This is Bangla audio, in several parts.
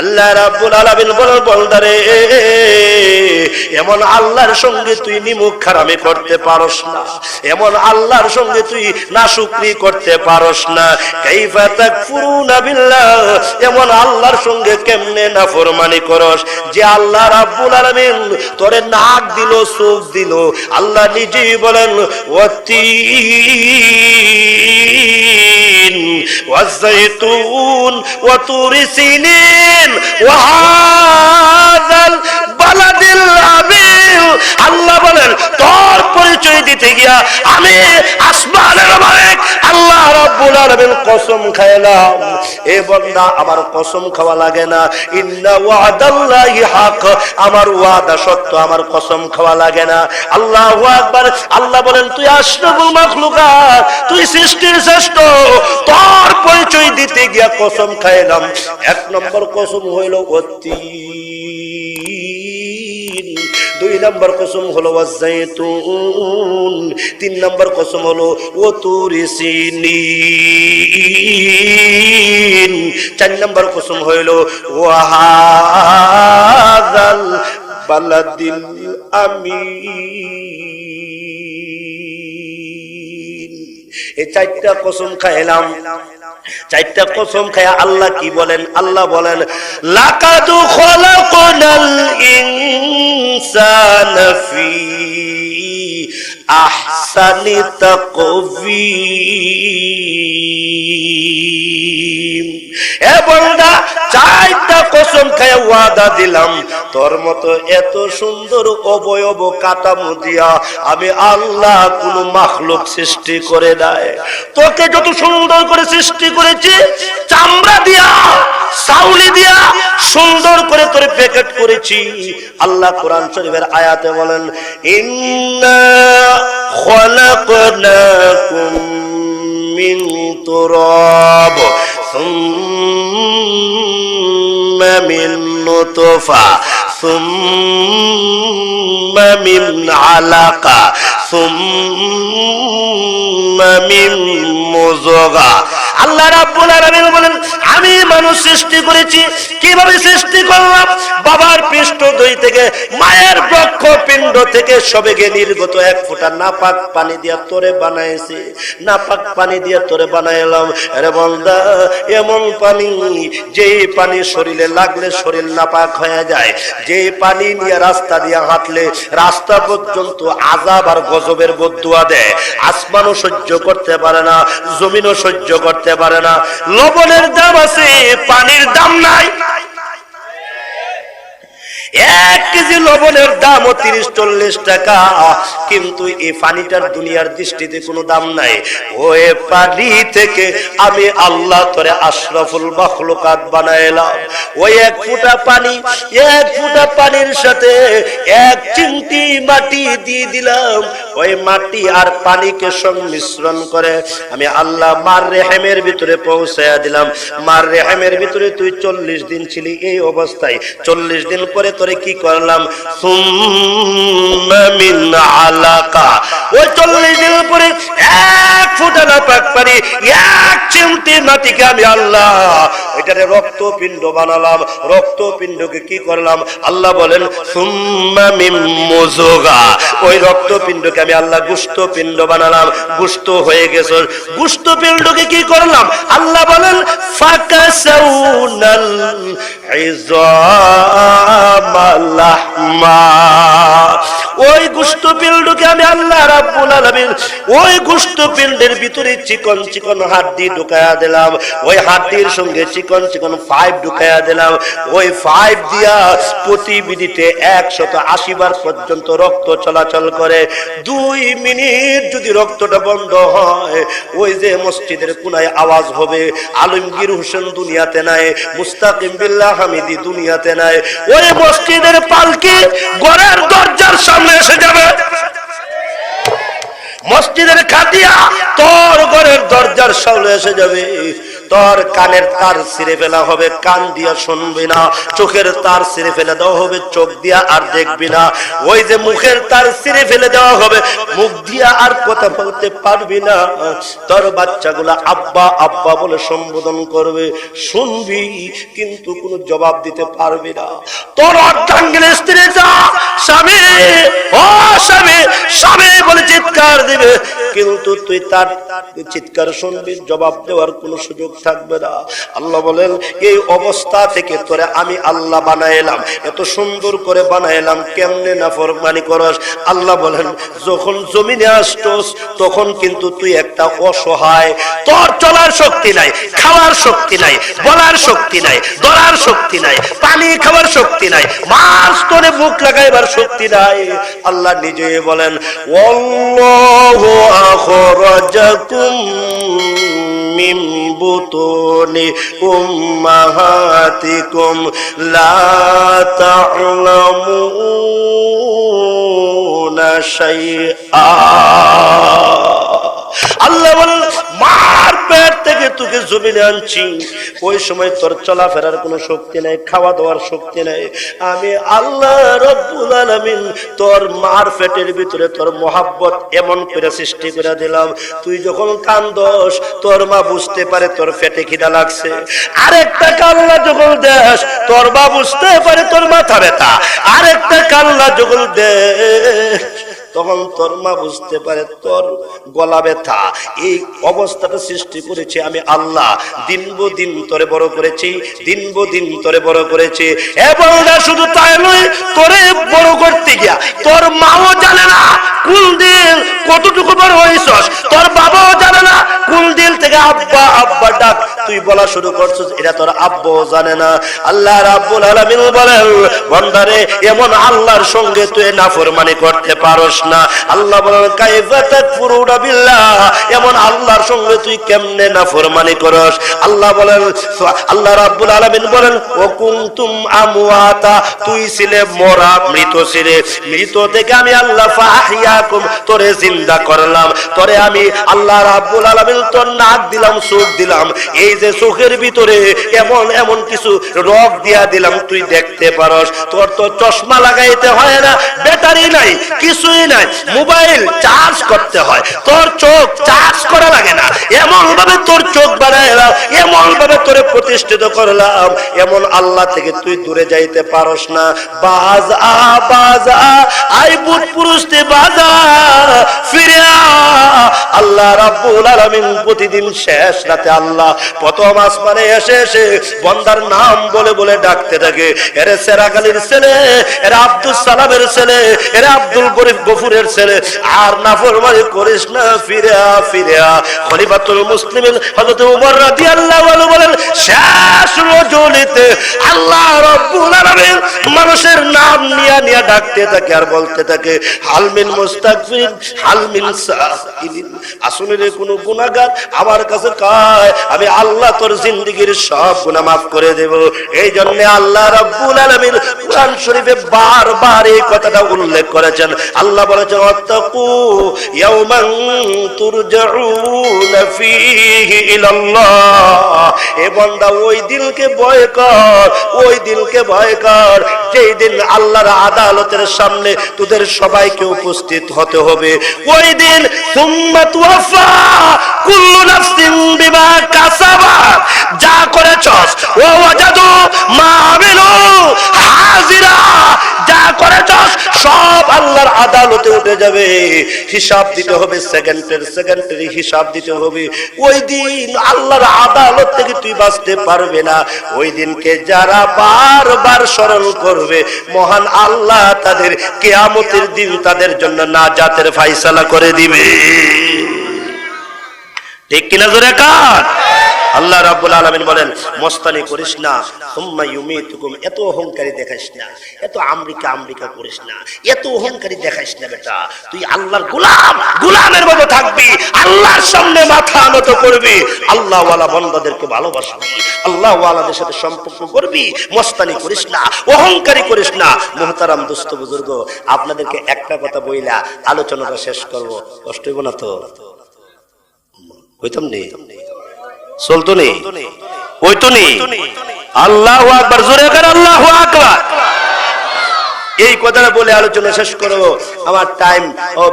আল্লাহ রাব্বুল আলামিন বলেন, বান্দারে এমন আল্লাহর সঙ্গে তুই নিমুখ হারামি করতে পারস না, এমন আল্লাহর সঙ্গে তুই নাশুকরি করতে পারস না। কাইফা তাকফুরুনা বিল্লাহ, এমন আল্লাহর সঙ্গে কেমনে নাফরমানি করস যে আল্লাহ রাব্বুল আলামিন তোরে নাক দিল, চোখ দিল। আল্লাহ নিজেই বলেন, ওয়াতিন ওয়াযাইতুন ওয়া তুরি সিনিন ওয়া হাযাল বালাদিল আমিন। আল্লাহ বলেন, তোর পরিচয় দিতে গিয়া আমি আসমানের মালিক আল্লাহ রাব্বুল আলামিন কসম খাইলাম। এ বান্দা, আমার কসম খাওয়া লাগে না। ইন্না ওয়াদাল্লাহি হক, আমার ওয়াদা সত্য, আমার কসম খাওয়া লাগে না। আল্লাহু আকবার। আল্লাহ বলেন, তুই আশরাফুল মাখলুকাত, তুই সৃষ্টির শ্রেষ্ঠ, তোর পরিচয় দিতে গিয়া কসম খাইলাম। এক নম্বর কসম হইল ওয়াতিন, দুই নম্বর কসম হলো ওয়াযাইতুন, তিন নম্বর কসম হলো ওয়াতুরি সিনিন, চার নম্বর কসম হইল ওয়াহাযাল বালাদিল আমিন। এই চারটা কসম খাইলাম। চারটা কসম খায়া আল্লাহ কি বলেন? আল্লাহ বলেন, লাকাদ খলাকনাল ইনসানা ফি আহসানি তাকওয়িম। এ বান্দা, চারটা কসম খায়া ওয়াদা দিলাম, তোর মতো এত সুন্দর অবয়ব কাঠামো দিয়া আমি আল্লাহ কোন মাখলুক সৃষ্টি করে দেয়। তোকে যত সুন্দর করে সৃষ্টি করেছি, চামড়া দিয়া, চাউলি দিয়া সুন্দর করে তোরে প্যাকেট করেছি। আল্লাহ কোরআন শরীফের আয়াতে বলেন, ইন্না খলাকনাকুম মিন তুরাব সুম্মা মিন নুতফা সুম্মা মিন আলাকা সুম্মা মিন মুযগা। আল্লাহ রাব্বুল আলামিন বলেন, আমি মানুষ সৃষ্টি করেছি। কিভাবে সৃষ্টি করলাম? বাবার পৃষ্ঠদ্বয় থেকে, মায়ের বক্ষ পিণ্ড থেকে সবেগে নির্গত এক ফোঁটা নাপাক পানি দিয়ে তোরে বানাইছি, নাপাক পানি দিয়ে তোরে বানাইলাম। আরে বান্দা, এমন পানি, যে পানি শরীরে লাগলে শরীর নাপাক হয়ে যায়, যে পানি নিয়ে রাস্তা দিয়ে হাঁটলে রাস্তা পর্যন্ত আযাব আর গজবের বদদুয়া দেয়। আসমানও সহ্য করতে পারে না, জমিনও সহ্য করতে পারে না। লবণের দাম আছে, পানির দাম নাই। 1 কেজি লবণের দামও 30-40 টাকা, কিন্তু এই পানিটার দুনিয়ার দৃষ্টিতে কোনো দাম নাই। ওই পানি থেকে আমি আল্লাহ তোরে আশরাফুল মাখলুকাত বানাইলাম। ওই এক ফোঁটা পানি, এক ফোঁটা পানির সাথে এক চিমটি মাটি দিয়ে দিলাম। ওই মাটি আর পানিকে সংমিশ্রণ করে আমি আল্লাহ মার রেহেমের ভিতরে পৌঁছায়া দিলাম। মার রেহেমের ভিতরে তুই 40 দিন ছিলি এই অবস্থায়। 40 দিন পরে তোরে কি করলাম? সুম্মা মিন আলাকা। ওই 40 দিন পরে এক ফোঁটা নাপাক পানি, এক চিমটি মাটিকে আমি আল্লাহ এটারে রক্তপিণ্ড বানালাম। রক্তপিণ্ডকে কি করলাম? আল্লাহ বলেন, সুম্মা মিন মুযগা। ওই রক্তপিণ্ডকে আমি আল্লাহ গোশতপিণ্ড বানালাম। গোশত হয়ে গেছে। গোশতপিণ্ডকে কি করলাম? আল্লাহ বলেন, ফাকাসাউনাল ইযামা লাহমা। ওই গোশতপিণ্ডকে আমি আল্লাহ রাব্বুল আলামিন ওই গোশতপিণ্ডের ভিতরে চিকন চিকন হাড্ডি ঢুকায়া দিলাম। ওই হাড্ডির সঙ্গে চিকন চিকন পাইপ ঢুকায়া দিলাম। ওই পাইপ দিয়া প্রতি মিনিটে 180 বার পর্যন্ত রক্ত চলাচল করে। 2 মিনিট যদি রক্তটা বন্ধ হয়, ওই যে মসজিদের কোনায় আওয়াজ হবে, আলমগীর হোসেন দুনিয়াতে নাই, মুস্তাকিম বিল্লাহ হামিদি দুনিয়াতে নাই, ওই মসজিদের পালকি ঘরের দরজার সামনে এসে যাবে। মসজিদের খাটিয়া তোর ঘরের দরজার সামনে এসে যাবে। তোর কানের তার ছিঁড়ে ফেলা হবে, কান দিয়া শুনবি না। চোখের তার ছিঁড়ে ফেলে দেওয়া হবে, চোখ দিয়া আর দেখবি না। ওই যে মুখের তার ছিঁড়ে ফেলে দেওয়া হবে, মুখ দিয়া আর কথা বলতে পারবি না। তোর বাচ্চাগুলা আব্বা আব্বা বলে সম্বোধন করবে, শুনবি কিন্তু কোনো জবাব দিতে পারবি না। তোর অর্ধাঙ্গিনী স্ত্রী যা স্বামী, ও স্বামী স্বামী বলে চিৎকার দিবে, কিন্তু তুই তার চিৎকার শুনবি, জবাব দেওয়ার কোনো সুযোগ থাকবে না। আল্লাহ বলেন এই অবস্থা থেকে তোরে আমি আল্লাহ বানাইলাম, এত সুন্দর করে বানাইলাম, কেমনে নাফরমানি করস? আল্লাহ বলেন যখন জমিনে আসছস তখন কিন্তু তুই একটা অসহায়, তোর চলার শক্তি নাই, খাওয়ার শক্তি নাই, বলার শক্তি নাই, ধরার শক্তি নাই, পানি খাওয়ার শক্তি নাই, মাছ তোরে মুখ লাগাইবার শক্তি নাই। আল্লাহ নিজে বলেন ওয়াল্লাহু আখরাজাকুম মিন বুতুনি উম্মাহাতিকুম লা তা'লামুনা শাইআ। আল্লাহ বলেন মার পেট থেকে তোকে জমিনে আনছি, ওই সময় তোর চলাফেরার কোনো শক্তি নাই, খাওয়া দাওয়ার শক্তি নাই। আমি আল্লাহ রব্বুল আলামিন তোর মার পেটের ভিতরে তোর মহাব্বত এমন করে সৃষ্টি করে দিলাম, তুই যখন কান্দস তোর মা বুঝতে পারে তোর পেটে খিদা লাগছে। আরেকটা কান্না যখন দেস তোর মা বুঝতে পারে তোর মাথা ব্যথা। আরেকটা কান্না যখন দেস তখন তোর মা বুঝতে পারে তোর গলা ব্যথা। এই অবস্থাটা সৃষ্টি করেছে আমি আল্লাহ, দিন দিন তোরে বড় করেছি, দিন দিন তোরে বড় করেছি। এবং না শুধু তাই নয়, তোরে বড় করতে গিয়া তোর মাও জানে না কোন দিন কতটুকু বড় হয়েছস, তোর বাবাও জানে না কোন দিন থেকে আব্বা আব্বা ডাক তুই বলা শুরু করছিস, এটা তোর আব্বাও জানে না। আল্লাহ রাব্বুল আলামিন বলেন বান্দারে এমন আল্লাহর সঙ্গে তুই নাফরমানি করতে পারস না। আল্লাহ বলেন কাইফা তাকফুরুনা বিল্লাহ, এমন আল্লাহর সঙ্গে তুই কেমনে নাফরমানি করস? আল্লাহ বলেন, আল্লাহ রাব্বুল আলামিন বলেন ওয়া কুনতুম আমওয়াতা, তুই ছিলে মরা, মৃত ছিলে, মৃত থেকে আমি আল্লাহ ফাহিয়াকুম তোরে জিন্দা করলাম। তোরে আমি আল্লাহ রাব্বুল আলামিন তোর নাক দিলাম, চোখ দিলাম, এই যে চোখের ভিতরে এমন এমন কিছু রোগ দিয়া দিলাম তুই দেখতে পারস। তোর তো চশমা লাগাইতে হয় না, ব্যাটারি নাই, কিছুই নাই, মোবাইল চার্জ করতে হয়, তোর চোখ চার্জ করা লাগে না। এমন ভাবে তোর চোখ বানাইলাম, এমন ভাবে তোরে প্রতিষ্ঠিত করলাম, এমন আল্লাহ থেকে তুই দূরে যাইতে পারস না। বাজা বাজা আই বুট পুরুষতে বাজা ফিরে আল্লাহ রাব্বুল আলামিন প্রতিদিন শেষ রাতে আল্লাহ প্রথম আসমানে এসে এসে বন্দার নাম বলে বলে ডাকতে থাকে, এরে সেরাগালির ছেলে, এরে আব্দুল সালামের ছেলে, এরে আব্দুল গরিব গফুরের ছেলে, আর নাফরমানি করিস না, ফিরে আ ফিরে আ। খলিফাতুল মুসলিমিন হযরত ওমর রাদিয়াল্লাহু আনহু বলেন শেষ রজনীতে আল্লাহ রাব্বুল আলামিন মানুষের নাম নিয়া নিয়া ডাকতে থাকে আর বলতে থাকে হাল মিন মুস্তাগফিরিন হাল মিন সাইলিন, আসলে কোন গুনাহগার আমার কাছে কয় আমি আল্লাহ তোর জিন্দেগীর সব গুনাহ maaf করে দেব। এই জন্য আল্লাহ রাব্বুল আলামিন কুরআন শরীফে বারবার এই কথাটা উল্লেখ করেছেন। আল্লাহ বলেছেন ওয়াত্তাকু ইয়াওমান তুরজাউনা ফীহি ইলাল্লাহ, এ বান্দা ওই দিনকে ভয় কর, ওই দিনকে ভয় কর যেই দিন আল্লাহর আদালতের সামনে তোদের সবাইকে উপস্থিত হতে হবে। ওই দিন সুম্মা তুওয়াফা কুল্লু নাফসিন বিমা কাসাবাত, যা করেছস ওয়া ওয়াজাদু মা আমিলু হাজিরা, যা করেছস সব আল্লাহর আদালতে উঠে যাবে, হিসাব দিতে হবে, সেকেন্ডের হিসাব দিতে হবে। ওই দিন আল্লাহর আদালত থেকে তুই বাঁচতে পারবে না। ওই দিনকে যারা বারবার স্মরণ করবে মহান আল্লাহ তাদের কিয়ামতের দিন তাদের জন্য নাজাতের ফয়সালা করে দিবে। ঠিক কিনা জোরে কান? আল্লাহ রাব্বুল আলামিন বলেন মস্তানি করিস না, সুম্মা ইউমিতুকুম, এত অহংকারী দেখাইস না, এত আমেরিকা করিস না, এত অহংকারী দেখাইস না বেটা। তুই আল্লাহর গোলাম, গোলামের মতো থাকবি, আল্লাহর সামনে মাথা নত করবি, আল্লাহ ওয়ালা বান্দাদেরকে ভালোবাসবি, আল্লাহ ওয়ালাদের সাথে সম্পর্ক করবি। মস্তানি করিস না, অহংকারী করিস না। মুহতারাম দোস্ত বুজুর্গ, আপনাদেরকে একটা কথা বইলা আলোচনাটা শেষ করব, কষ্ট হইব না তো? হইতাম নেই চলতো নি? ওই তো নি। আল্লাহু আকবার, জোরে করে আল্লাহু আকবার। এই কথাটা বলে আলোচনা শেষ করব। আমার টাইম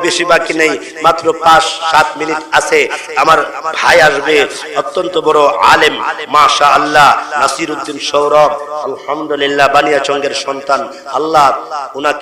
বেশি বাকি নেই, মাত্র 5-7 মিনিট আছে। আমার ভাই আসবে, অত্যন্ত বড় আলেম মাশাআল্লাহ, নাসিরউদ্দিন সৌরভ, আলহামদুলিল্লাহ বানিয়াচঙ্গের সন্তান। আল্লাহ উনাকে